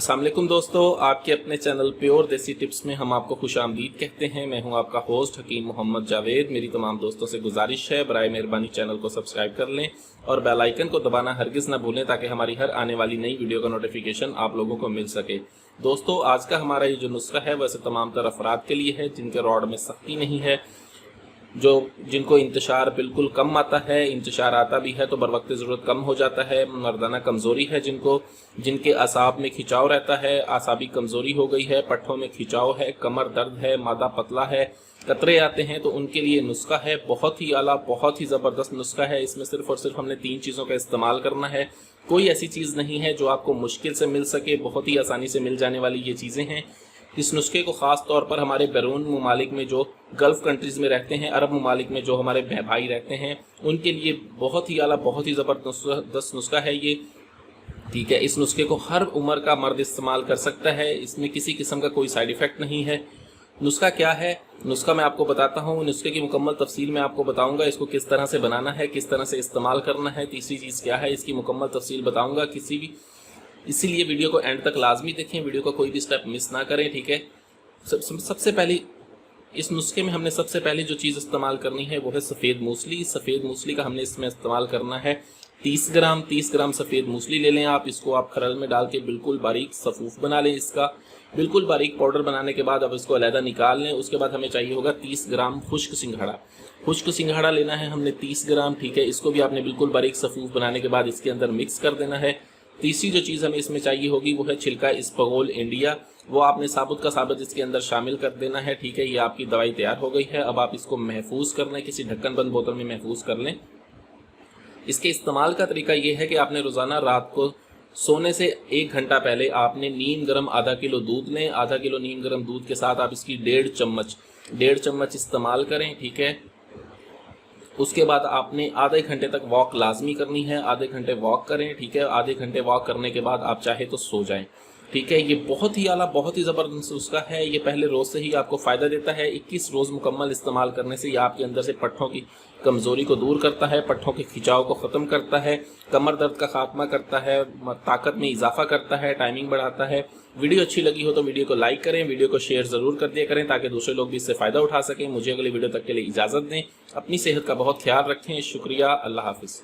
अस्सलाम वालेकुम दोस्तों, आपके अपने चैनल प्योर देसी टिप्स में हम आपको खुशामदीद कहते हैं। मैं हूं आपका होस्ट हकीम मोहम्मद जावेद। मेरी तमाम दोस्तों से गुजारिश है, बराए मेहरबानी चैनल को सब्सक्राइब कर लें और बेल आइकन को दबाना हरगिज़ ना भूलें ताकि हमारी हर आने वाली नई वीडियो का नोटिफिकेशन आप लोगों को मिल सके। दोस्तों, आज का हमारा ये जो नुस्खा है वैसे तमाम तर अफराद के लिए है जिनके रॉड में सख्ती नहीं है, जिनको इंतशार बिल्कुल कम आता है, इंतशार आता भी है तो बर वक्त ज़रूरत कम हो जाता है, मर्दाना कमज़ोरी है जिनके असाब में खिंचाव रहता है, आसाबी कमज़ोरी हो गई है, पट्ठों में खिंचाव है, कमर दर्द है, मादा पतला है, कतरे आते हैं, तो उनके लिए नुस्खा है बहुत ही आला, बहुत ही ज़बरदस्त नुस्खा है। इसमें सिर्फ़ और सिर्फ हमने 3 चीज़ों का इस्तेमाल करना है। कोई ऐसी चीज़ नहीं है जो आपको मुश्किल से मिल सके, बहुत ही आसानी से मिल जाने वाली ये चीज़ें हैं। इस नुस्खे को ख़ास तौर पर हमारे बैरून ममालिक में जो गल्फ़ कंट्रीज़ में रहते हैं, अरब ममालिक में जो हमारे भाई रहते हैं, उनके लिए बहुत ही आला, बहुत ही ज़बरदस्त नुस्खा है ये। ठीक है, इस नुस्खे को हर उम्र का मर्द इस्तेमाल कर सकता है। इसमें किसी किस्म का कोई साइड इफ़ेक्ट नहीं है। नुस्खा क्या है? नुस्खा मैं आपको बताता हूँ। नुस्खे की मुकम्मल तफसील मैं आपको बताऊँगा, इसको किस तरह से बनाना है, किस तरह से इस्तेमाल करना है। तीसरी चीज़ क्या है, इसकी मुकम्मल तफसील बताऊँगा। इसीलिए वीडियो को एंड तक लाजमी देखें, वीडियो का कोई भी स्टेप मिस ना करें। ठीक है, सबसे पहले इस नुस्खे में हमने सबसे पहले जो चीज़ इस्तेमाल करनी है वो है सफ़ेद मूसली। सफ़ेद मूसली का हमने इसमें इस्तेमाल करना है 30 ग्राम सफ़ेद मूसली ले लें आप। इसको आप खरल में डाल के बिल्कुल बारीक सफ़ूफ बना लें। इसका बिल्कुल बारीक पाउडर बनाने के बाद अब इसको अलहदा निकाल लें। उसके बाद हमें चाहिए होगा 30 ग्राम खुश्क सिंघाड़ा। खुश्क सिंघाड़ा लेना है हमने 30 ग्राम। ठीक है, इसको भी आपने बिल्कुल बारीक सफ़ूफ बनाने के बाद इसके अंदर मिक्स कर देना है। तीसरी जो चीज़ हमें इसमें चाहिए होगी वो है छिलका इसबगोल इंडिया। वो आपने साबुत का साबुत इसके अंदर शामिल कर देना है। ठीक है, ये आपकी दवाई तैयार हो गई है। अब आप इसको महफूज कर लें, किसी ढक्कन बंद बोतल में महफूज कर लें। इसके इस्तेमाल का तरीका ये है कि आपने रोज़ाना रात को सोने से 1 घंटा पहले आपने नीम गर्म आधा किलो दूध लें। आधा किलो नीम गर्म दूध के साथ आप इसकी 1.5 चम्मच इस्तेमाल करें। ठीक है, उसके बाद आपने आधे घंटे तक वॉक लाजमी करनी है। आधे घंटे वॉक करें। ठीक है, आधे घंटे वॉक करने के बाद आप चाहे तो सो जाएं। ठीक है, ये बहुत ही आला, बहुत ही ज़बरदस्त नुस्खा है। ये पहले रोज़ से ही आपको फ़ायदा देता है। 21 रोज़ मुकम्मल इस्तेमाल करने से ये आपके अंदर से पट्ठों की कमज़ोरी को दूर करता है, पट्ठों के खिंचाव को ख़त्म करता है, कमर दर्द का खात्मा करता है, ताकत में इजाफा करता है, टाइमिंग बढ़ाता है। वीडियो अच्छी लगी हो तो वीडियो को लाइक करें, वीडियो को शेयर ज़रूर कर दिया करें ताकि दूसरे लोग भी इससे फ़ायदा उठा सकें। मुझे अगली वीडियो तक के लिए इजाज़त दें। अपनी सेहत का बहुत ख्याल रखें। शुक्रिया। अल्लाह हाफ़िज़।